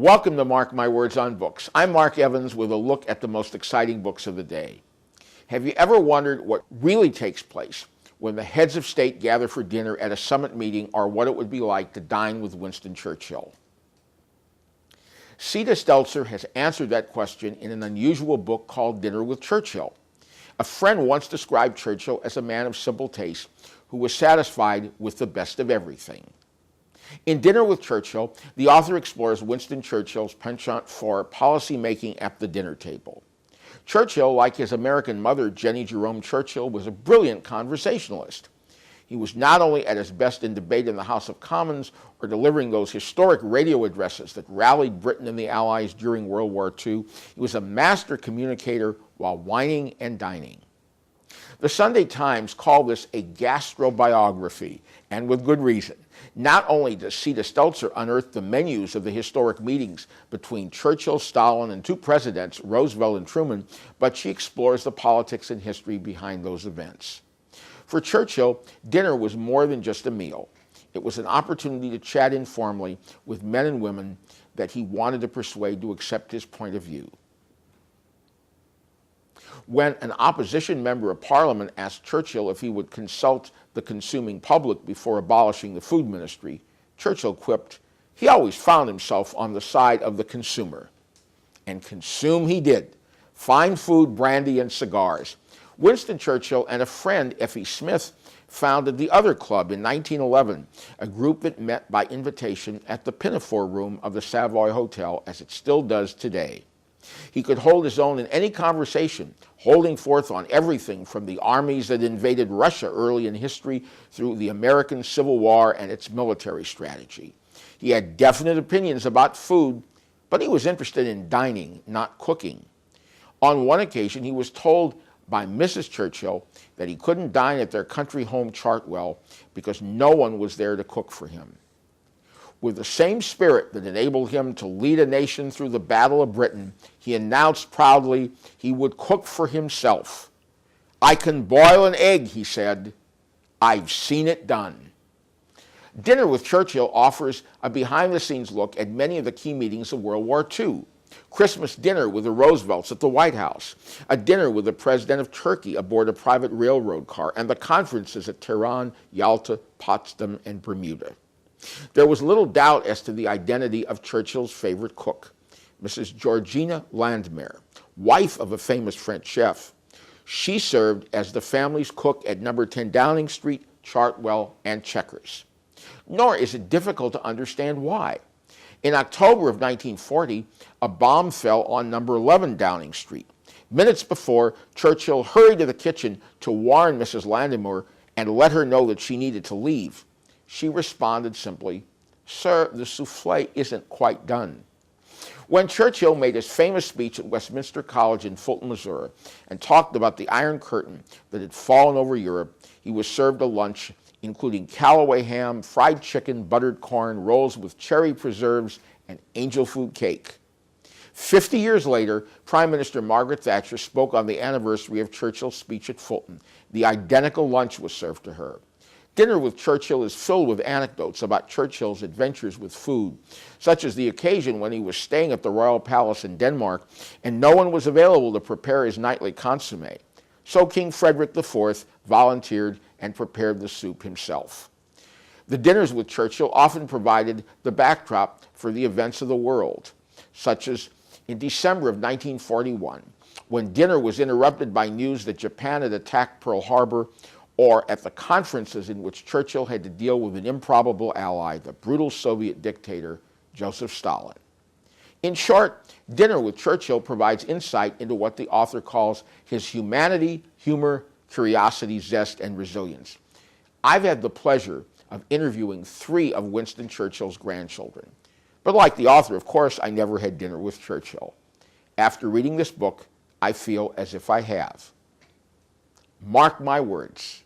Welcome to Mark My Words on Books. I'm Mark Evans with a look at the most exciting books of the day. Have you ever wondered what really takes place when the heads of state gather for dinner at a summit meeting, or what it would be like to dine with Winston Churchill? Cita Stelzer has answered that question in an unusual book called Dinner with Churchill. A friend once described Churchill as a man of simple taste who was satisfied with the best of everything. In Dinner with Churchill, the author explores Winston Churchill's penchant for policy-making at the dinner table. Churchill, like his American mother, Jenny Jerome Churchill, was a brilliant conversationalist. He was not only at his best in debate in the House of Commons or delivering those historic radio addresses that rallied Britain and the Allies during World War II, he was a master communicator while wining and dining. The Sunday Times called this a gastrobiography, and with good reason. Not only does Cita Stelzer unearth the menus of the historic meetings between Churchill, Stalin, and two presidents, Roosevelt and Truman, but she explores the politics and history behind those events. For Churchill, dinner was more than just a meal. It was an opportunity to chat informally with men and women that he wanted to persuade to accept his point of view. When an opposition member of Parliament asked Churchill if he would consult the consuming public before abolishing the food ministry, Churchill quipped, he always found himself on the side of the consumer. And consume he did. Fine food, brandy, and cigars. Winston Churchill and a friend, Effie Smith, founded the Other Club in 1911, a group that met by invitation at the Pinafore Room of the Savoy Hotel, as it still does today. He could hold his own in any conversation, holding forth on everything from the armies that invaded Russia early in history through the American Civil War and its military strategy. He had definite opinions about food, but he was interested in dining, not cooking. On one occasion, he was told by Mrs. Churchill that he couldn't dine at their country home Chartwell because no one was there to cook for him. With the same spirit that enabled him to lead a nation through the Battle of Britain, he announced proudly he would cook for himself. "I can boil an egg," he said. "I've seen it done." Dinner with Churchill offers a behind-the-scenes look at many of the key meetings of World War II. Christmas dinner with the Roosevelts at the White House, a dinner with the President of Turkey aboard a private railroad car, and the conferences at Tehran, Yalta, Potsdam, and Bermuda. There was little doubt as to the identity of Churchill's favorite cook, Mrs. Georgina Landmer, wife of a famous French chef. She served as the family's cook at No. 10 Downing Street, Chartwell, and Chequers. Nor is it difficult to understand why. In October of 1940, a bomb fell on No. 11 Downing Street. Minutes before, Churchill hurried to the kitchen to warn Mrs. Landmer and let her know that she needed to leave. She responded simply, "Sir, the souffle isn't quite done." When Churchill made his famous speech at Westminster College in Fulton, Missouri, and talked about the Iron Curtain that had fallen over Europe, he was served a lunch including Callaway ham, fried chicken, buttered corn, rolls with cherry preserves, and angel food cake. 50 years later, Prime Minister Margaret Thatcher spoke on the anniversary of Churchill's speech at Fulton. The identical lunch was served to her. Dinner with Churchill is filled with anecdotes about Churchill's adventures with food, such as the occasion when he was staying at the Royal Palace in Denmark and no one was available to prepare his nightly consommé. So King Frederick IV volunteered and prepared the soup himself. The dinners with Churchill often provided the backdrop for the events of the world, such as in December of 1941, when dinner was interrupted by news that Japan had attacked Pearl Harbor, or at the conferences in which Churchill had to deal with an improbable ally, the brutal Soviet dictator, Joseph Stalin. In short, Dinner with Churchill provides insight into what the author calls his humanity, humor, curiosity, zest, and resilience. I've had the pleasure of interviewing 3 of Winston Churchill's grandchildren. But like the author, of course, I never had dinner with Churchill. After reading this book, I feel as if I have. Mark my words.